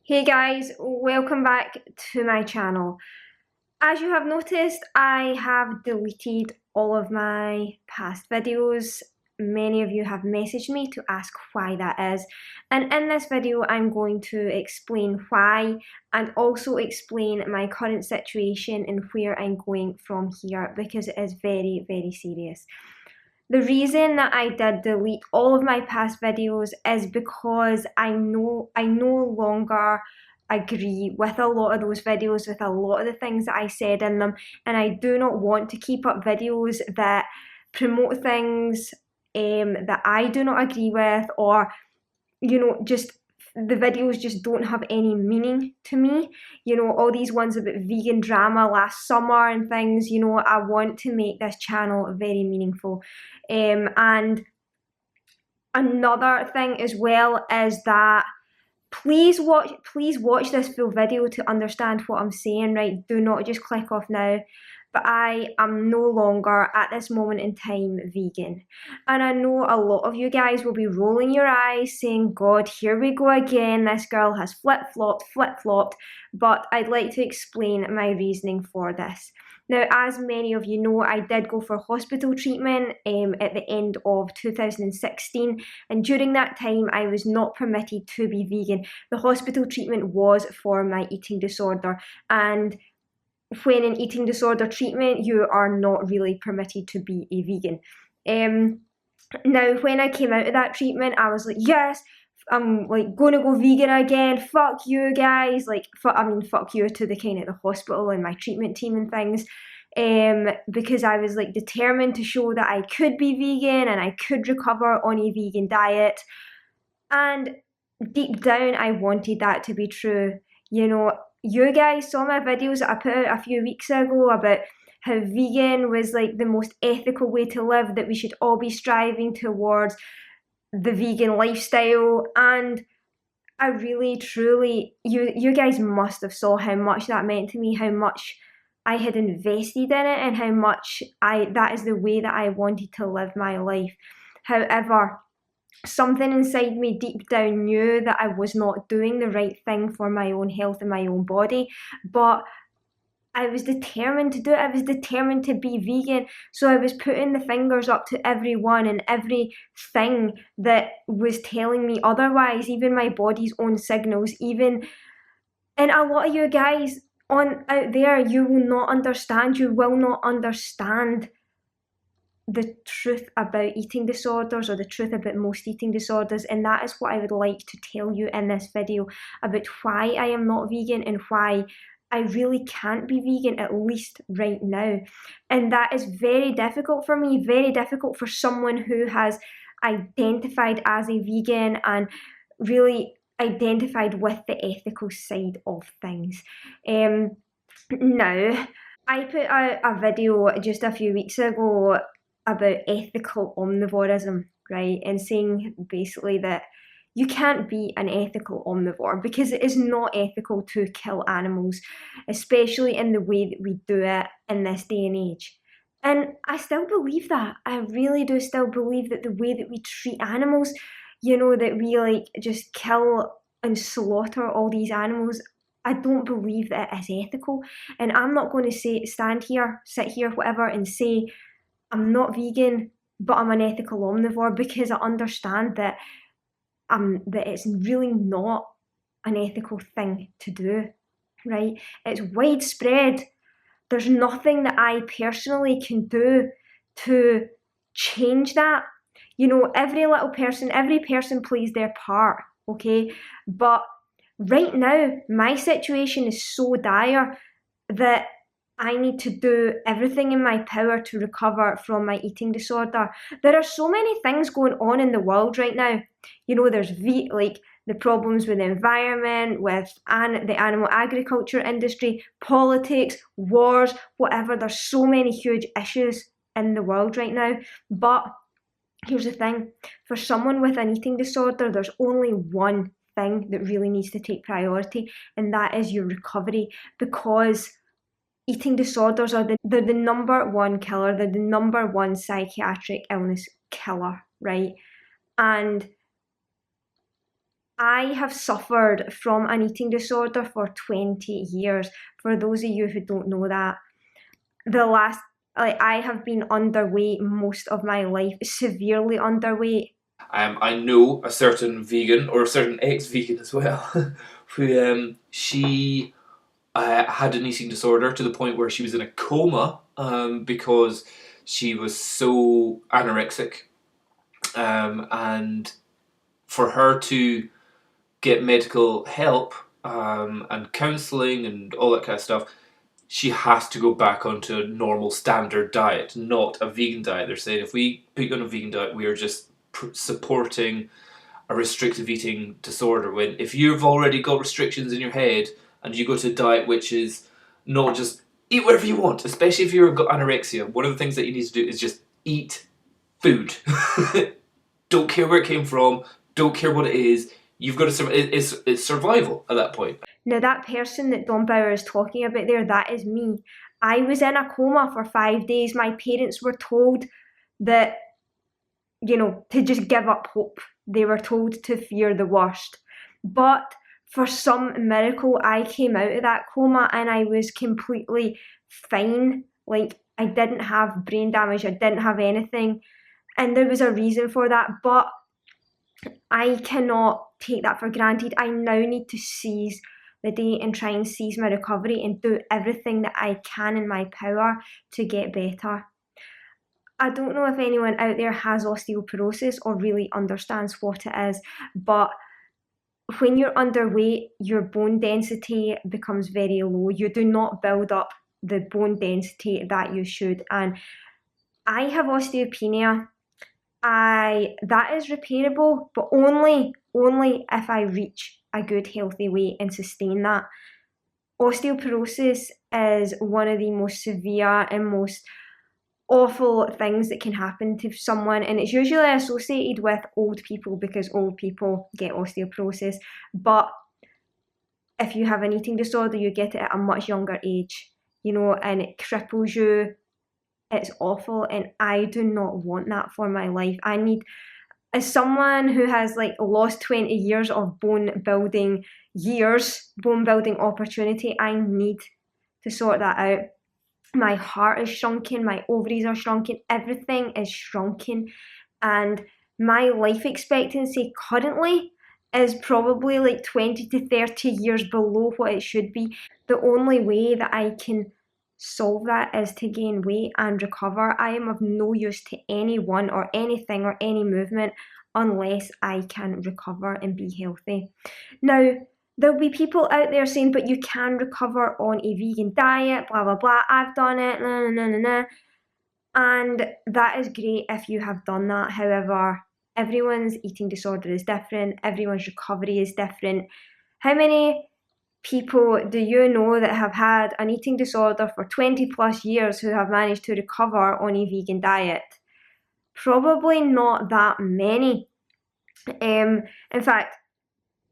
Hey guys, welcome back to my channel. As you have noticed, I have deleted all of my past videos. Many of you have messaged me to ask why that is. And in this video, I'm going to explain why and also explain my current situation and where I'm going from here because it is very, very serious. The reason that I did delete all of my past videos is because I no longer agree with a lot of those videos, with a lot of the things that I said in them, and I do not want to keep up videos that promote things that I do not agree with, or just the videos just don't have any meaning to me. All these ones about vegan drama last summer and things, I want to make this channel very meaningful. And another thing as well is that please watch this full video to understand what I'm saying, right? Do not just click off now. But I am no longer, at this moment in time, vegan. And I know a lot of you guys will be rolling your eyes saying, God, here we go again. This girl has flip-flopped. But I'd like to explain my reasoning for this. Now, as many of you know, I did go for hospital treatment at the end of 2016. And during that time, I was not permitted to be vegan. The hospital treatment was for my eating disorder. And when in eating disorder treatment, you are not really permitted to be a vegan. Now, when I came out of that treatment, I was like, yes, I'm like gonna go vegan again. Fuck you guys. Fuck you to the kind of the hospital and my treatment team and things. Because I was like determined to show that I could be vegan and I could recover on a vegan diet. And deep down, I wanted that to be true. You guys saw my videos that I put out a few weeks ago about how vegan was like the most ethical way to live, that we should all be striving towards the vegan lifestyle. And I really, truly, you guys must have saw how much that meant to me, how much I had invested in it, and how much that is the way that I wanted to live my life. However, something inside me deep down knew that I was not doing the right thing for my own health and my own body, but I was determined to do it. I was determined to be vegan. So I was putting the fingers up to everyone and everything that was telling me otherwise, even my body's own signals, and a lot of you guys out there, you will not understand the truth about eating disorders, or the truth about most eating disorders. And that is what I would like to tell you in this video, about why I am not vegan and why I really can't be vegan, at least right now. And that is very difficult for me, very difficult for someone who has identified as a vegan and really identified with the ethical side of things. Now, I put out a video just a few weeks ago about ethical omnivorism, right? And saying basically that you can't be an ethical omnivore because it is not ethical to kill animals, especially in the way that we do it in this day and age. And I still believe that. I really do still believe that the way that we treat animals, that we like just kill and slaughter all these animals, I don't believe that it is ethical. And I'm not going to sit here, whatever, and say I'm not vegan, but I'm an ethical omnivore, because I understand that it's really not an ethical thing to do, right? It's widespread. There's nothing that I personally can do to change that. Every person plays their part, okay? But right now, my situation is so dire that I need to do everything in my power to recover from my eating disorder. There are so many things going on in the world right now. There's the problems with the environment, with the animal agriculture industry, politics, wars, whatever. There's so many huge issues in the world right now. But here's the thing. For someone with an eating disorder, there's only one thing that really needs to take priority, and that is your recovery, because eating disorders they're the number one killer. They're the number one psychiatric illness killer, right? And I have suffered from an eating disorder for 20 years. For those of you who don't know that, I have been underweight most of my life, severely underweight. I know a certain vegan, or a certain ex-vegan as well, who she had an eating disorder to the point where she was in a coma because she was so anorexic, and for her to get medical help and counselling and all that kind of stuff, she has to go back onto a normal standard diet, not a vegan diet. They're saying if we put you on a vegan diet, we are just supporting a restrictive eating disorder. When if you've already got restrictions in your head and you go to a diet which is not just eat whatever you want, especially if you've got anorexia, one of the things that you need to do is just eat food. Don't care where it came from, don't care what it is. You've got to survive. It's survival at that point. Now, that person that Don Bauer is talking about there, that is me. I was in a coma for 5 days. My parents were told that, to just give up hope. They were told to fear the worst. But for some miracle, I came out of that coma and I was completely fine. Like, I didn't have brain damage, I didn't have anything. And there was a reason for that. But I cannot take that for granted. I now need to seize the day and try and seize my recovery and do everything that I can in my power to get better. I don't know if anyone out there has osteoporosis or really understands what it is, but when you're underweight, your bone density becomes very low. You do not build up the bone density that you should. And I have osteopenia. That is repairable, but only if I reach a good healthy weight and sustain that. Osteoporosis is one of the most severe and most awful things that can happen to someone, and it's usually associated with old people because old people get osteoporosis. But if you have an eating disorder, you get it at a much younger age, and it cripples you. It's awful, and I do not want that for my life. I need, as someone who has lost 20 years of bone building opportunity, I need to sort that out. My heart is shrunken, my ovaries are shrunken, everything is shrunken, and my life expectancy currently is probably 20 to 30 years below what it should be. The only way that I can solve that is to gain weight and recover. I am of no use to anyone or anything or any movement unless I can recover and be healthy. Now, there'll be people out there saying, but you can recover on a vegan diet, blah, blah, blah. I've done it, nah, nah, nah, nah. And that is great if you have done that. However, everyone's eating disorder is different. Everyone's recovery is different. How many people do you know that have had an eating disorder for 20 plus years who have managed to recover on a vegan diet? Probably not that many. In fact,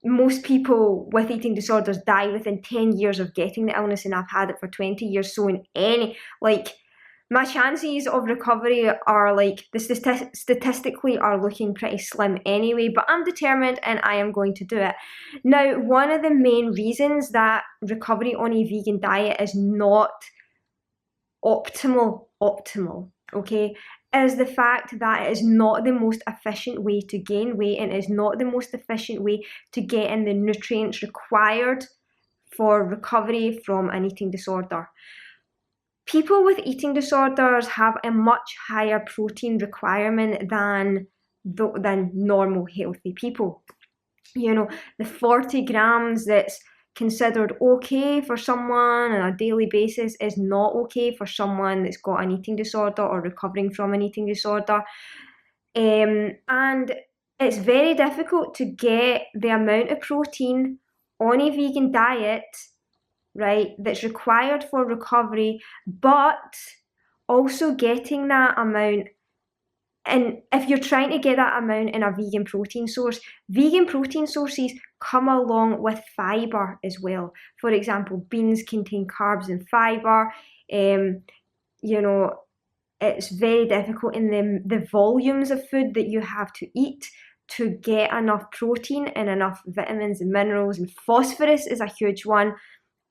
most people with eating disorders die within 10 years of getting the illness, and I've had it for 20 years. So my chances of recovery are statistically are looking pretty slim anyway, but I'm determined and I am going to do it. Now, one of the main reasons that recovery on a vegan diet is not optimal, okay, is the fact that it is not the most efficient way to gain weight and is not the most efficient way to get in the nutrients required for recovery from an eating disorder. People with eating disorders have a much higher protein requirement than normal healthy people. The 40 grams that's considered okay for someone on a daily basis is not okay for someone that's got an eating disorder or recovering from an eating disorder. And it's very difficult to get the amount of protein on a vegan diet, right, that's required for recovery, but also getting that amount. And if you're trying to get that amount in a vegan protein sources come along with fiber as well. For example, beans contain carbs and fiber. It's very difficult in the volumes of food that you have to eat to get enough protein and enough vitamins and minerals, and phosphorus is a huge one,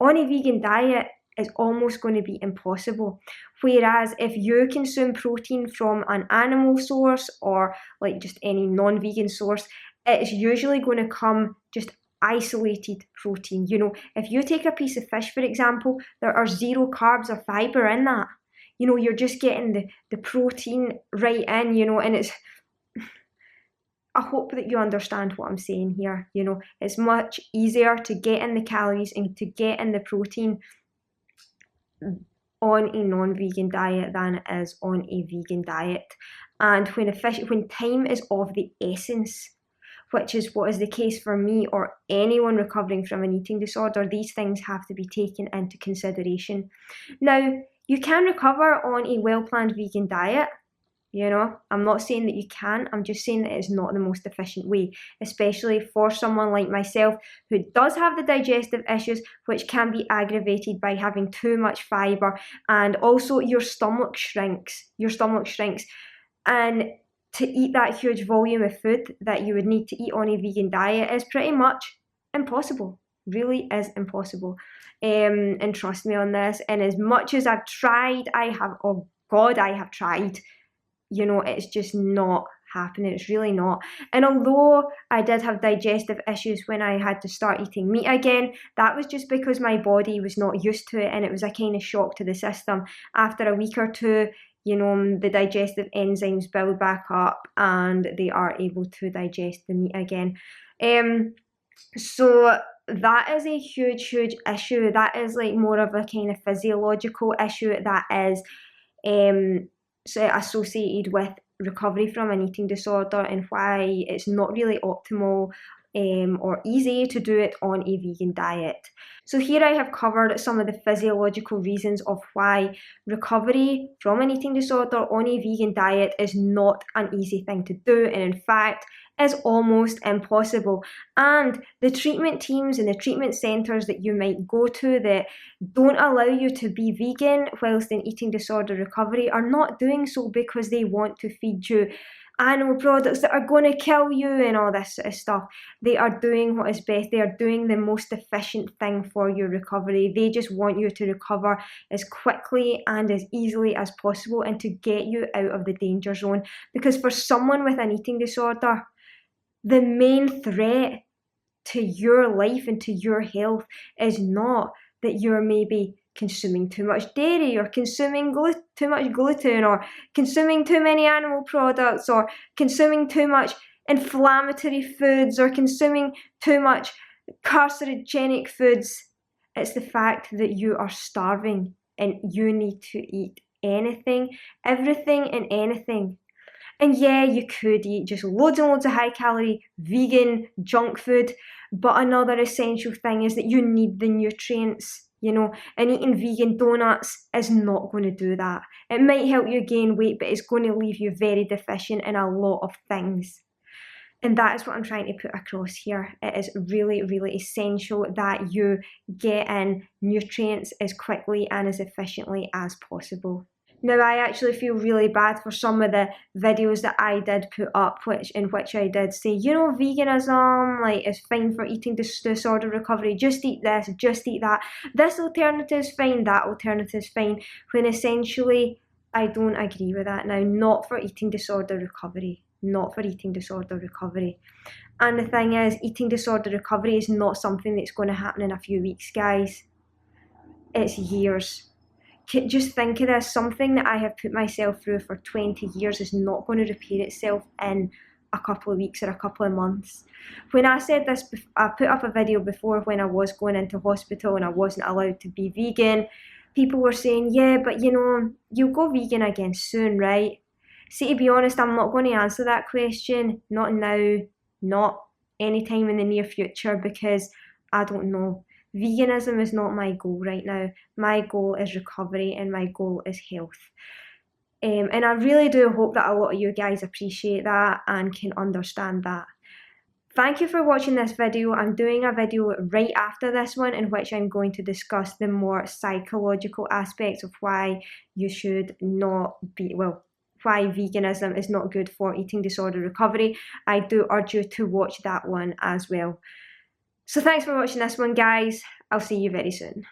on a vegan diet is almost going to be impossible. Whereas if you consume protein from an animal source or like just any non-vegan source, it's usually going to come just isolated protein. You know, if you take a piece of fish, for example, there are zero carbs or fiber in that. You know, you're just getting the protein right in, you know, and it's, I hope that you understand what I'm saying here. You know, it's much easier to get in the calories and to get in the protein on a non-vegan diet than it is on a vegan diet. And when time is of the essence, which is what is the case for me or anyone recovering from an eating disorder, these things have to be taken into consideration. Now, you can recover on a well-planned vegan diet. You know, I'm not saying that you can, I'm just saying that it's not the most efficient way, especially for someone like myself who does have the digestive issues, which can be aggravated by having too much fiber, and also your stomach shrinks. And to eat that huge volume of food that you would need to eat on a vegan diet is pretty much impossible. Really is impossible. And trust me on this, and as much as I've tried, I have tried, you know, it's just not happening. It's really not. And although I did have digestive issues when I had to start eating meat again, that was just because my body was not used to it, and it was a kind of shock to the system. After a week or two, you know, the digestive enzymes build back up and they are able to digest the meat again. So that is a huge issue. That is like more of a kind of physiological issue that is associated with recovery from an eating disorder, and why it's not really optimal or easy to do it on a vegan diet. So here I have covered some of the physiological reasons of why recovery from an eating disorder on a vegan diet is not an easy thing to do, and in fact is almost impossible. And the treatment teams and the treatment centres that you might go to that don't allow you to be vegan whilst in eating disorder recovery are not doing so because they want to feed you animal products that are going to kill you and all this sort of stuff. They are doing what is best. They are doing the most efficient thing for your recovery. They just want you to recover as quickly and as easily as possible and to get you out of the danger zone. Because for someone with an eating disorder, the main threat to your life and to your health is not that you're maybe consuming too much dairy or consuming too much gluten or consuming too many animal products or consuming too much inflammatory foods or consuming too much carcinogenic foods. It's the fact that you are starving and you need to eat anything, everything and anything. And yeah, you could eat just loads and loads of high-calorie vegan junk food, but another essential thing is that you need the nutrients, you know, and eating vegan donuts is not going to do that. It might help you gain weight, but it's going to leave you very deficient in a lot of things. And that is what I'm trying to put across here. It is really essential that you get in nutrients as quickly and as efficiently as possible. Now, I actually feel really bad for some of the videos that I did put up, in which I did say, you know, veganism, like, is fine for eating disorder recovery. Just eat this, just eat that. This alternative is fine, that alternative is fine. When essentially, I don't agree with that now. Not for eating disorder recovery. Not for eating disorder recovery. And the thing is, eating disorder recovery is not something that's going to happen in a few weeks, guys. It's years. Just think of this, something that I have put myself through for 20 years is not going to repair itself in a couple of weeks or a couple of months. When I said this, I put up a video before when I was going into hospital and I wasn't allowed to be vegan. People were saying, yeah, but you know, you'll go vegan again soon, right? See, to be honest, I'm not going to answer that question. Not now, not anytime in the near future, because I don't know. Veganism is not my goal right now. My goal is recovery and my goal is health. And I really do hope that a lot of you guys appreciate that and can understand that. Thank you for watching this video. I'm doing a video right after this one in which I'm going to discuss the more psychological aspects of why you should not be, well, why veganism is not good for eating disorder recovery, I do urge you to watch that one as well. So thanks for watching this one, guys. I'll see you very soon.